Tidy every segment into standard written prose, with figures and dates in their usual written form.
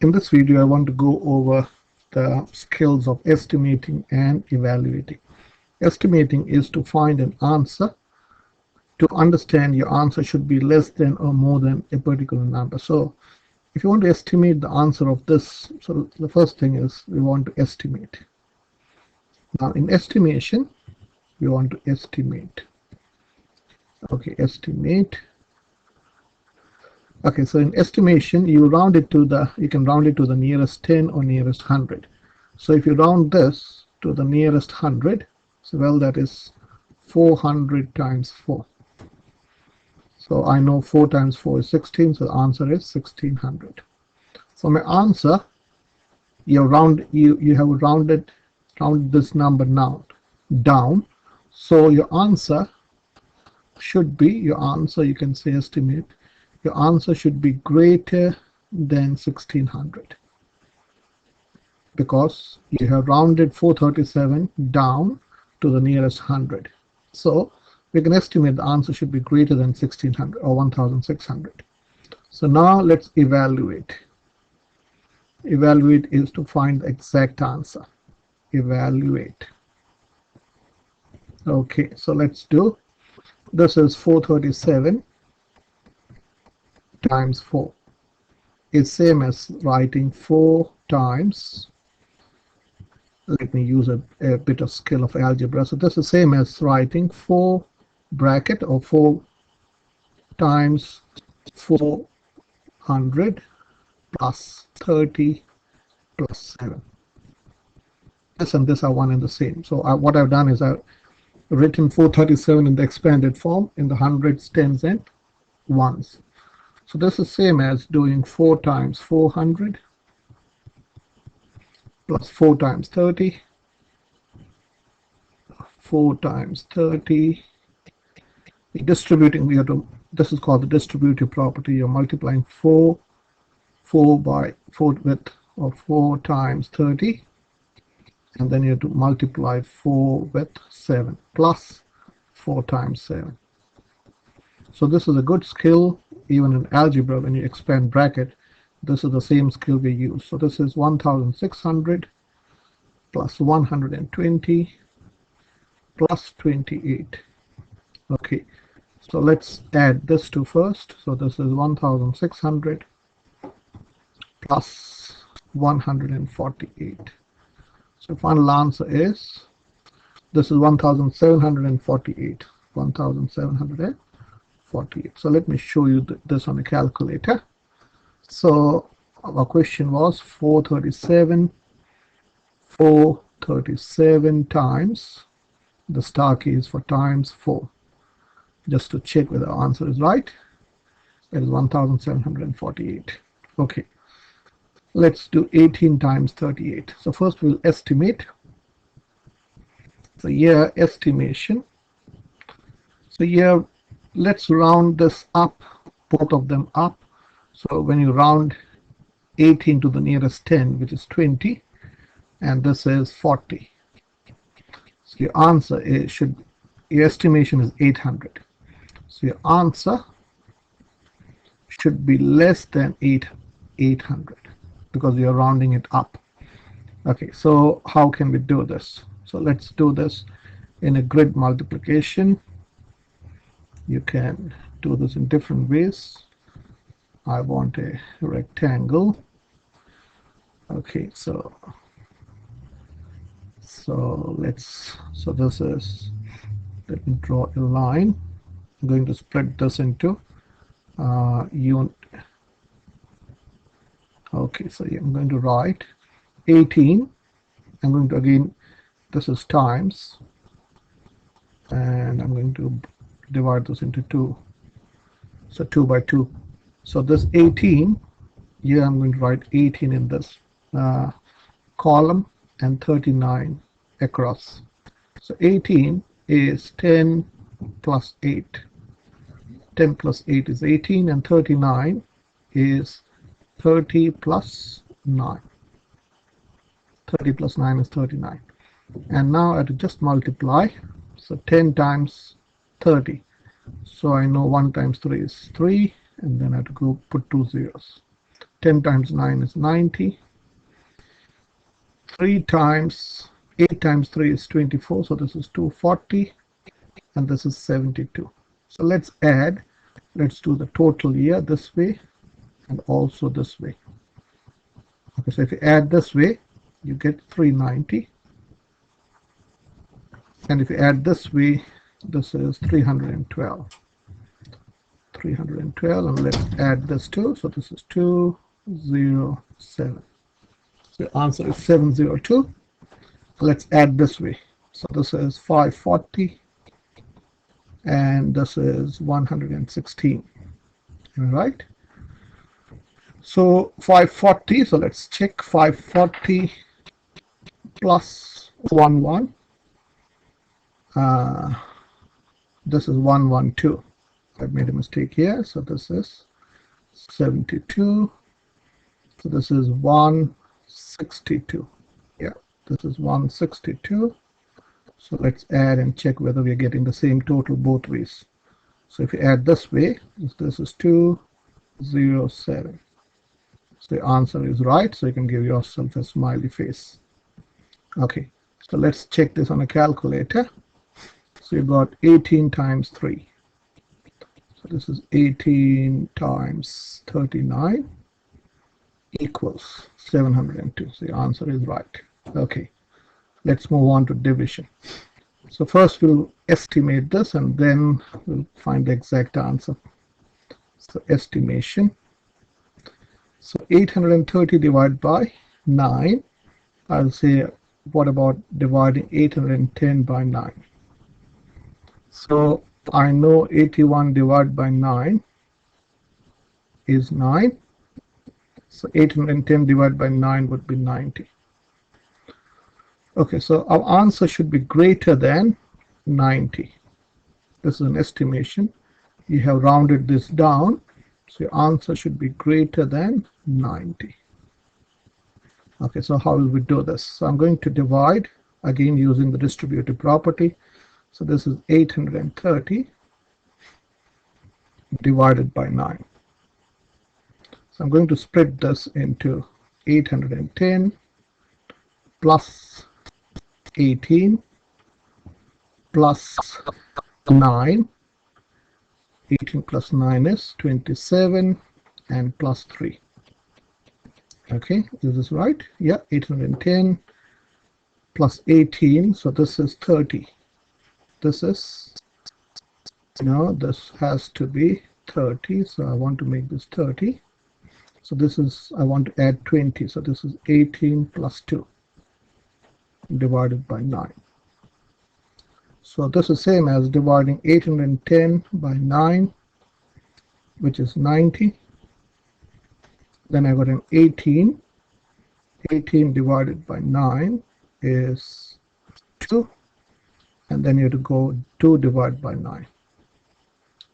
In this video, I want to go over the skills of estimating and evaluating. Estimating is to find an answer. To understand, your answer should be less than or more than a particular number. So if you want to estimate the answer of this, so the first thing is we want to estimate. Now in estimation, we want to estimate. Okay, estimate. Okay, so in estimation, you can round it to the nearest 10 or nearest 100. So if you round this to the nearest 100, so well, that is 400 times 4. So I know 4 times 4 is 16, so the answer is 1600. So my answer, you have rounded this number now down. So your answer should be, you can say estimate, your answer should be greater than 1600 because you have rounded 437 down to the nearest 100. So we can estimate the answer should be greater than 1600 or 1600. So now let's evaluate. Evaluate is to find the exact answer. Evaluate. Okay, so let's do, this is 437 times 4. It's same as writing 4 times, let me use a bit of skill of algebra. So this is same as writing 4 bracket or 4 times 400 plus 30 plus 7. This and this are one and the same. So what I've done is I've written 437 in the expanded form in the hundreds, tens, and ones. So this is same as doing 4 times 400 plus 4 times 30, 4 times 30. Distributing, this is called the distributive property. You're multiplying 4 by 4 with, or 4 times 30, and then you have to multiply 4 with 7 plus 4 times 7. So this is a good skill. Even in algebra, when you expand bracket, this is the same skill we use. So this is 1600 plus 120 plus 28. Okay, so let's add this to first. So this is 1600 plus 148. So final answer is, this is 1748. 1748. So let me show you this on a calculator. So our question was 437 times, the star key is for times 4, just to check whether the answer is right. That is 1748. Okay, let's do 18 times 38. So first we'll estimate. So here estimation. So here let's round this up, both of them up. So when you round 18 to the nearest 10, which is 20, and this is 40. So your answer is, your estimation is 800. So your answer should be less than 800 because you're rounding it up. Okay, so how can we do this? So let's do this in a grid multiplication. You can do this in different ways. I want a rectangle. Okay, so this is, let me draw a line. I'm going to split this into unit. Okay, so I'm going to write 18. I'm going to, again, this is times, and I'm going to divide this into 2. So 2 by 2. So this 18, here I'm going to write 18 in this column and 39 across. So 18 is 10 plus 8. 10 plus 8 is 18, and 39 is 30 plus 9. 30 plus 9 is 39. And now I have to just multiply. So 10 times 30. So I know 1 times 3 is 3, and then I have to go put 2 zeros. 10 times 9 is 90. 8 times 3 is 24, so this is 240, and this is 72. So let's do the total year this way and also this way. Okay, so if you add this way, you get 390, and if you add this way, this is 312. And let's add this too, so this is 207. So the answer is 702. Let's add this way, so this is 540 and this is 116. All right, so 540, so let's check. 540 plus 11, this is 112. I've made a mistake here, so this is 72, so this is 162. Yeah, this is 162. So let's add and check whether we are getting the same total both ways. So if you add this way, this is 207. So the answer is right, so you can give yourself a smiley face. Okay, so let's check this on a calculator. So you got 18 times 3. So this is 18 times 39 equals 702. So the answer is right. Okay, let's move on to division. So first we'll estimate this and then we'll find the exact answer. So estimation. So 830 divided by 9. I'll say, what about dividing 810 by 9? So I know 81 divided by 9 is 9. So 810 divided by 9 would be 90. Okay, so our answer should be greater than 90. This is an estimation. You have rounded this down, so your answer should be greater than 90. Okay, so how will we do this? So I'm going to divide, again using the distributive property. So this is 830 divided by 9. So I'm going to split this into 810 plus 18 plus 9. 18 plus 9 is 27 and plus 3. Okay, is this right? Yeah, 810 plus 18, so this is 30. This is, this has to be 30, so I want to make this 30. So this is, I want to add 20, so this is 18 plus 2 divided by 9. So this is same as dividing 810 by 9, which is 90. Then I got an 18. 18 divided by 9 is 2. And then you have to go 2 divided by 9,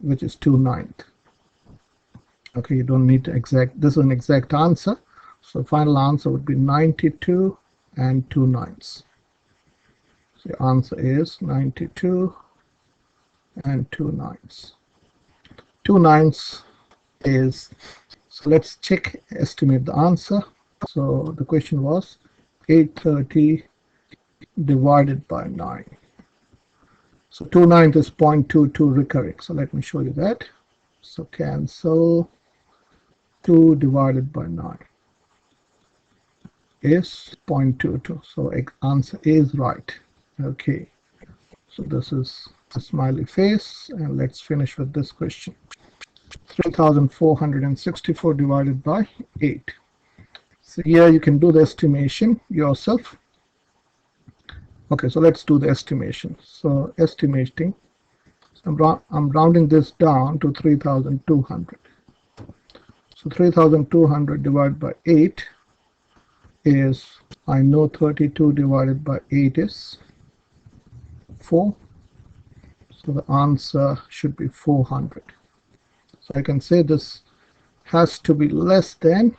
which is 2/9. Okay, you don't need to exact, this is an exact answer. So final answer would be 92 and 2/9. So the answer is 92 and 2/9. 2/9 is, so let's check, estimate the answer. So the question was 830 divided by 9. So 2/9 is 0.22 recurring. So let me show you that. So cancel 2 divided by 9 is 0.22. So answer is right. Okay. So this is a smiley face, and let's finish with this question. 3,464 divided by 8. So here you can do the estimation yourself. Okay, so let's do the estimation. So estimating, I'm rounding this down to 3,200. So 3,200 divided by 8 is, I know 32 divided by 8 is 4. So the answer should be 400. So I can say this has to be less than,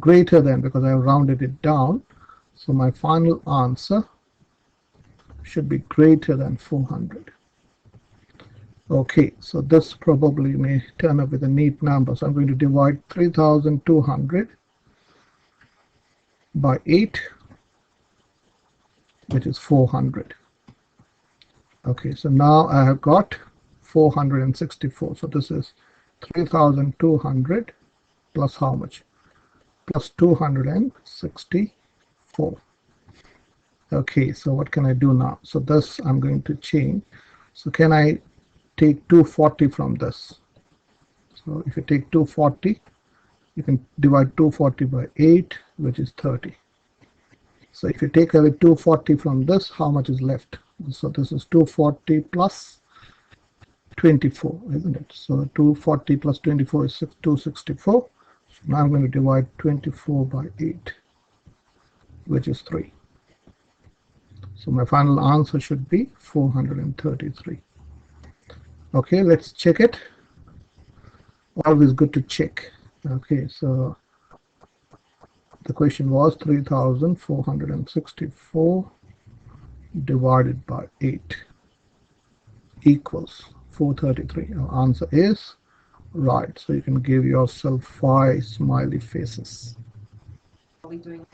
greater than, because I have rounded it down. So my final answer should be greater than 400. Okay, so this probably may turn up with a neat number. So I'm going to divide 3,200 by 8, which is 400. Okay, so now I have got 464. So this is 3200 plus how much? Plus 264. Okay, so what can I do now? So this I'm going to change. So can I take 240 from this? So if you take 240, you can divide 240 by 8, which is 30. So if you take away 240 from this, how much is left? So this is 240 plus 24, isn't it? So 240 plus 24 is 264. So now I'm going to divide 24 by 8, which is 3. So my final answer should be 433. Okay, let's check it. Always good to check. Okay, so the question was 3464 divided by 8 equals 433. Our answer is right. So you can give yourself 5 smiley faces.